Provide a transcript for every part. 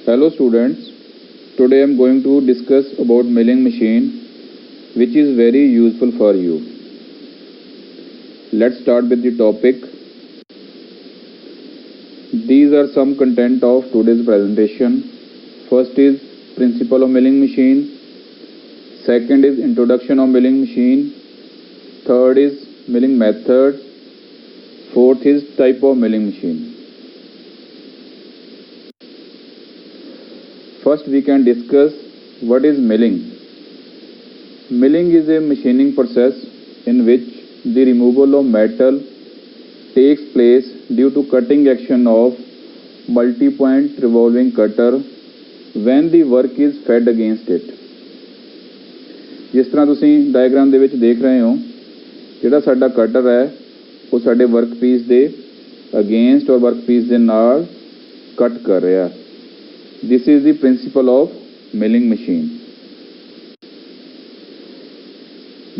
Hello students, today I am going to discuss about milling machine which is very useful for you. Let's start with the topic. These are some content of today's presentation. First is principle of milling machine. Second is introduction of milling machine. Third is milling method. Fourth is type of milling machine. First we can discuss what is milling. Milling is a machining process in which the removal of metal takes place due to cutting action of multi-point revolving cutter when the work is fed against it. जिस तरह ਤੁਸੀਂ diagram ਦੇ ਵਿੱਚ ਦੇਖ ਰਹੇ ਹੋ, ਜਿਹੜਾ ਸਾਡਾ ਕਟਰ ਹੈ ਉਹ ਸਾਡੇ ਵਰਕਪੀਸ ਦੇ ਅਗੇਂਸਟ ਔਰ ਵਰਕਪੀਸ ਦੇ ਨਾਲ ਕੱਟ ਕਰ ਰਿਹਾ। This is the principle of milling machine.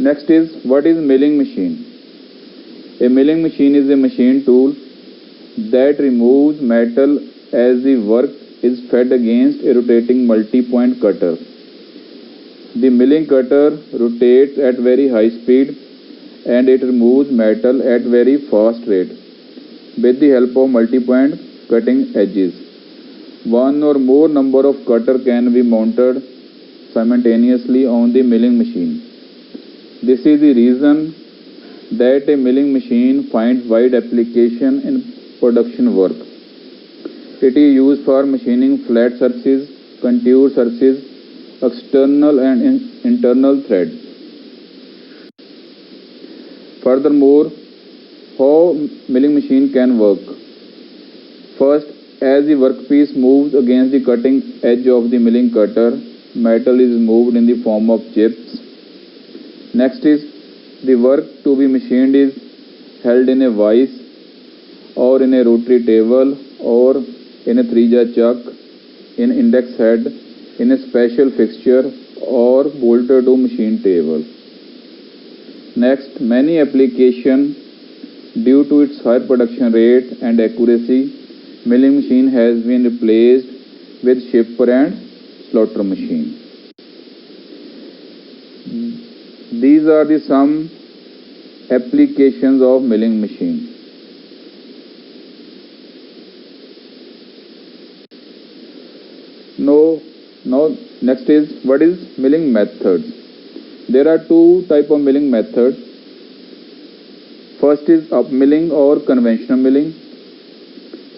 Next is what is milling machine? A milling machine is a machine tool that removes metal as the work is fed against a rotating multi-point cutter. The milling cutter rotates at very high speed and it removes metal at very fast rate with the help of multi-point cutting edges. One or more number of cutter can be mounted simultaneously on the milling machine. This is the reason that a milling machine finds wide application in production work. It is used for machining flat surfaces, contour surfaces, external and internal threads. Furthermore, how milling machine can work? First, as the workpiece moves against the cutting edge of the milling cutter, metal is moved in the form of chips. Next is the work to be machined is held in a vise or in a rotary table or in a three-jaw chuck, in index head, in a special fixture or bolted to machine table. Next, many applications due to its high production rate and accuracy, milling machine has been replaced with shaper and slaughter machine. These are the some applications of milling machine. Now next is what is milling methods. There are two type of milling methods. First is up milling or conventional milling.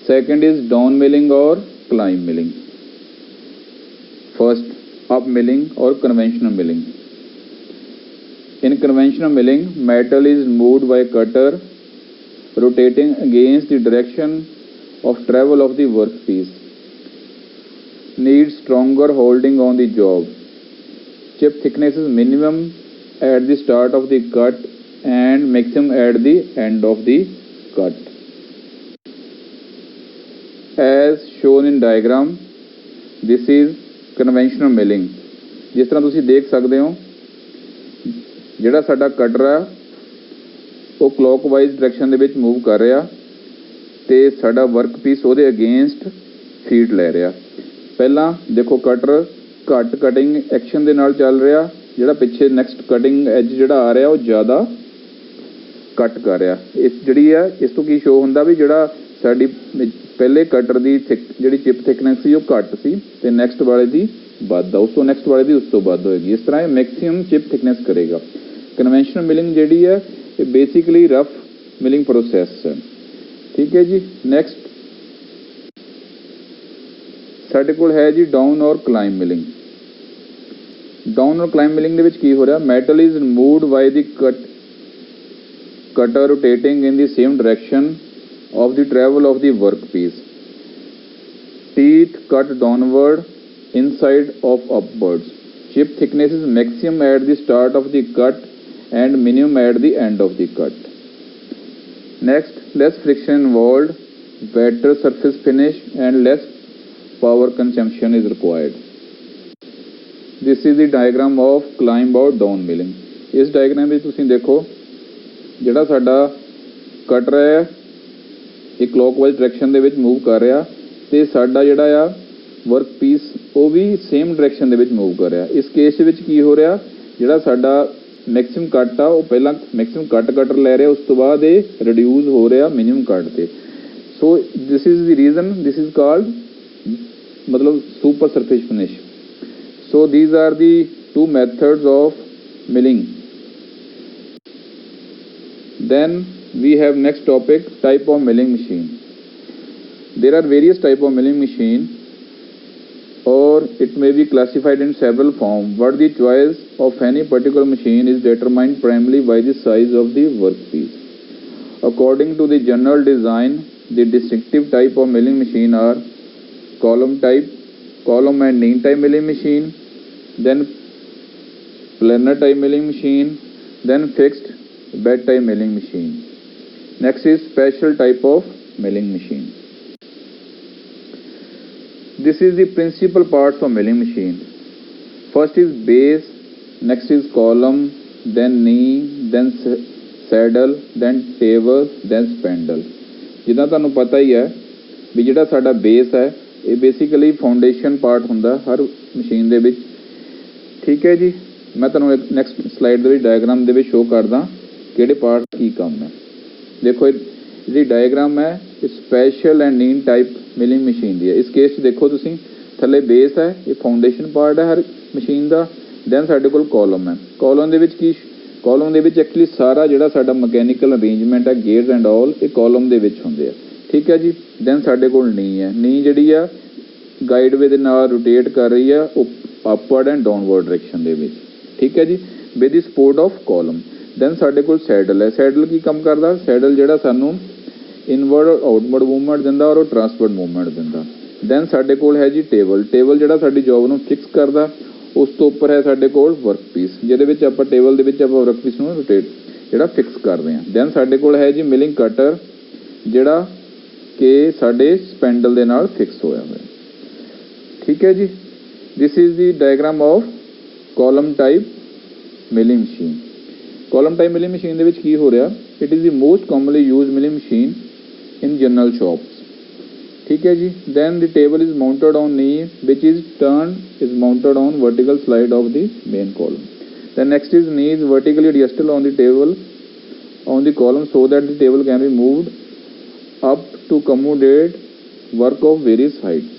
Second is down milling or climb milling. First, up milling or conventional milling. In conventional milling, metal is moved by cutter rotating against the direction of travel of the workpiece. Needs stronger holding on the job. Chip thickness is minimum at the start of the cut and maximum at the end of the cut. As shown in diagram, this is conventional milling. ਜਿਸ ਤਰ੍ਹਾਂ ਤੁਸੀਂ ਦੇਖ ਸਕਦੇ ਹੋ, ਜਿਹੜਾ ਸਾਡਾ cutter ਹੈ ਉਹ ਕਲੌਕਵਾਈਜ਼ ਡਾਇਰੈਕਸ਼ਨ ਦੇ ਵਿੱਚ ਮੂਵ ਕਰ ਰਿਹਾ ਤੇ ਸਾਡਾ ਵਰਕਪੀਸ ਉਹਦੇ ਅਗੇਂਸਟ ਫੀਡ ਲੈ ਰਿਹਾ। ਪਹਿਲਾਂ ਦੇਖੋ ਕਟਰ ਘੱਟ ਕਟਿੰਗ ਐਕਸ਼ਨ ਦੇ ਨਾਲ ਚੱਲ ਰਿਹਾ, ਜਿਹੜਾ ਪਿੱਛੇ ਨੈਕਸਟ ਕਟਿੰਗ ਐਜ ਜਿਹੜਾ ਆ ਰਿਹਾ ਉਹ ਜ਼ਿਆਦਾ ਕੱਟ ਕਰ ਰਿਹਾ। ਇਸ ਜਿਹੜੀ ਹੈ ਇਸ ਤੋਂ ਕੀ ਸ਼ੋ ਹੁੰਦਾ ਵੀ ਜਿਹੜਾ ਸਾਡੀ ਪਹਿਲੇ ਕਟਰ ਦੀ ਜਿਹੜੀ ਚਿਪ ਥਿਕਨੈਸ ਸੀ ਉਹ ਘੱਟ ਸੀ ਤੇ ਨੈਕਸਟ ਵਾਲੇ ਦੀ ਵੱਧ ਆ, ਉਸ ਤੋਂ ਨੈਕਸਟ ਵਾਲੇ ਦੀ ਉਸ ਤੋਂ ਵੱਧ ਹੋਏਗੀ। ਇਸ ਤਰ੍ਹਾਂ ਇਹ ਮੈਕਸਿਮਮ ਚਿਪ ਥਿਕਨੈਸ ਕਰੇਗਾ। ਕਨਵੈਨਸ਼ਨਲ ਮਿਲਿੰਗ ਜਿਹੜੀ ਹੈ ਇਹ ਬੇਸਿਕਲੀ ਰਫ ਮਿਲਿੰਗ ਪ੍ਰੋਸੈਸ ਹੈ। ਠੀਕ ਹੈ ਜੀ। ਨੈਕਸਟ ਸਾਡੇ ਕੋਲ ਹੈ ਜੀ ਡਾਊਨ ਔਰ ਕਲਾਈਮ ਮਿਲਿੰਗ। ਡਾਊਨ ਔਰ ਕਲਾਈਮ ਮਿਲਿੰਗ ਦੇ ਵਿੱਚ ਕੀ ਹੋ ਰਿਹਾ, metal is removed by the cutter rotating in the same direction of the travel of the workpiece. Teeth cut downward, inside of upwards. Chip thickness is maximum at the start of the cut and minimum at the end of the cut. Next, less friction involved, better surface finish and less power consumption is required. This is the diagram of climb or down milling. ਇਸ diagram ਵਿੱਚ ਤੁਸੀਂ ਦੇਖੋ ਜਿਹੜਾ ਸਾਡਾ cutter ਹੈ ਇਹ clockwise direction ਦੇ ਵਿੱਚ ਮੂਵ ਕਰ ਰਿਹਾ ਤੇ ਸਾਡਾ ਜਿਹੜਾ ਆ ਵਰਕ ਪੀਸ ਉਹ ਵੀ ਸੇਮ ਡਾਇਰੈਕਸ਼ਨ ਦੇ ਵਿੱਚ ਮੂਵ ਕਰ ਰਿਹਾ। ਇਸ ਕੇਸ ਦੇ ਵਿੱਚ ਕੀ ਹੋ ਰਿਹਾ, ਜਿਹੜਾ ਸਾਡਾ ਮੈਕਸਿਮਮ ਕੱਟ ਆ ਉਹ ਪਹਿਲਾਂ ਮੈਕਸਿਮਮ ਕੱਟ ਕਟਰ ਲੈ ਰਿਹਾ, ਉਸ ਤੋਂ ਬਾਅਦ ਇਹ ਰਿਡਿਊਸ ਹੋ ਰਿਹਾ ਮਿਨੀਮਮ ਕੱਟ ਤੇ। So this is the reason, this is called ਮਤਲਬ super surface finish. So these are the two methods of milling. Then we have next topic, type of milling machine. There are various type of milling machine, or it may be classified in several forms, but the choice of any particular machine is determined primarily by the size of the workpiece. According to the general design, the distinctive type of milling machine are column and knee type milling machine, then planer type milling machine, then fixed bed type milling machine. Next is special type of milling machine. This is the principal parts of milling machine. First is base, next is column, then knee, then saddle, then table, then spindle. ਜਿੱਦਾਂ ਤੁਹਾਨੂੰ ਪਤਾ ਹੀ ਹੈ ਵੀ ਜਿਹੜਾ ਸਾਡਾ base ਹੈ ਇਹ basically foundation part ਹੁੰਦਾ ਹਰ machine ਦੇ ਵਿੱਚ। ਠੀਕ ਹੈ ਜੀ, ਮੈਂ ਤੁਹਾਨੂੰ ਨੈਕਸਟ ਸਲਾਈਡ ਦੇ ਵਿੱਚ ਡਾਇਗਰਾਮ ਦੇ ਵਿੱਚ ਸ਼ੋਅ ਕਰਦਾ ਕਿਹੜੇ ਪਾਰਟ ਕੀ ਕੰਮ ਹੈ। ਦੇਖੋ ਜਿਹੜੀ ਡਾਇਗਰਾਮ ਹੈ ਇਹ special and knee type milling machine ਦੀ ਹੈ। ਇਸ ਕੇਸ 'ਚ ਦੇਖੋ ਤੁਸੀਂ ਥੱਲੇ ਬੇਸ ਹੈ, ਇਹ ਫਾਊਂਡੇਸ਼ਨ ਪਾਰਟ ਹੈ ਹਰ ਮਸ਼ੀਨ ਦਾ। ਦੈਨ ਸਾਡੇ ਕੋਲ ਕਾਲਮ ਹੈ, ਕਾਲਮ ਦੇ ਵਿੱਚ ਐਕਚੁਅਲੀ ਸਾਰਾ ਜਿਹੜਾ ਸਾਡਾ ਮਕੈਨੀਕਲ ਅਰੇਂਜਮੈਂਟ ਹੈ, ਗੇਅਰਸ ਐਂਡ ਆਲ, ਇਹ ਕਾਲਮ ਦੇ ਵਿੱਚ ਹੁੰਦੇ ਆ। ਠੀਕ ਹੈ ਜੀ। ਦੈਨ ਸਾਡੇ ਕੋਲ ਨੀ ਹੈ, ਨੀ ਜਿਹੜੀ ਆ ਗਾਈਡਵੇ ਦੇ ਨਾਲ ਰੋਟੇਟ ਕਰ ਰਹੀ ਆ ਅਪਵਰਡ ਐਂਡ ਡਾਊਨਵਰਡ ਡਾਇਰੈਕਸ਼ਨ ਦੇ ਵਿੱਚ। ਠੀਕ ਹੈ ਜੀ, with the support of column. Then ਸਾਡੇ ਕੋਲ ਸੈਡਲ ਹੈ, ਸੈਡਲ ਕੀ ਕੰਮ ਕਰਦਾ, ਸੈਡਲ ਜਿਹੜਾ ਸਾਨੂੰ ਇਨਵਰਡ ਔਰ ਆਊਟਵਰਡ ਮੂਵਮੈਂਟ ਦਿੰਦਾ ਔਰ ਟਰਾਂਸਵਰਡ ਮੂਵਮੈਂਟ ਦਿੰਦਾ। ਦੈਨ ਸਾਡੇ ਕੋਲ ਹੈ ਜੀ ਟੇਬਲ ਜਿਹੜਾ ਸਾਡੀ ਜੋਬ ਨੂੰ ਫਿਕਸ ਕਰਦਾ। ਉਸ ਤੋਂ ਉੱਪਰ ਹੈ ਸਾਡੇ ਕੋਲ ਵਰਕ ਪੀਸ, ਜਿਹਦੇ ਵਿੱਚ ਆਪਾਂ ਟੇਬਲ ਦੇ ਵਿੱਚ ਆਪਾਂ ਵਰਕ ਪੀਸ ਨੂੰ ਰੋਟੇਟ ਜਿਹੜਾ ਫਿਕਸ ਕਰਦੇ ਹਾਂ। ਦੈਨ ਸਾਡੇ ਕੋਲ ਹੈ ਜੀ ਮਿਲਿੰਗ ਕਟਰ, ਜਿਹੜਾ ਕਿ ਸਾਡੇ ਸਪੈਂਡਲ ਦੇ ਨਾਲ ਫਿਕਸ ਹੋਇਆ ਹੋਇਆ। ਠੀਕ ਹੈ ਜੀ, this is the diagram of column type milling machine. Column type milling machine ਦੇ ਵਿੱਚ ਕੀ ਹੋ ਰਿਹਾ, it is the most commonly use milling machine in general shops. ਠੀਕ ਹੈ ਜੀ। Then the table is mounted on knee which is turned is mounted on vertical slide of the main column. Then next is knee is vertically adjusted on the table on the column so that the table can be moved up to accommodate work of various heights.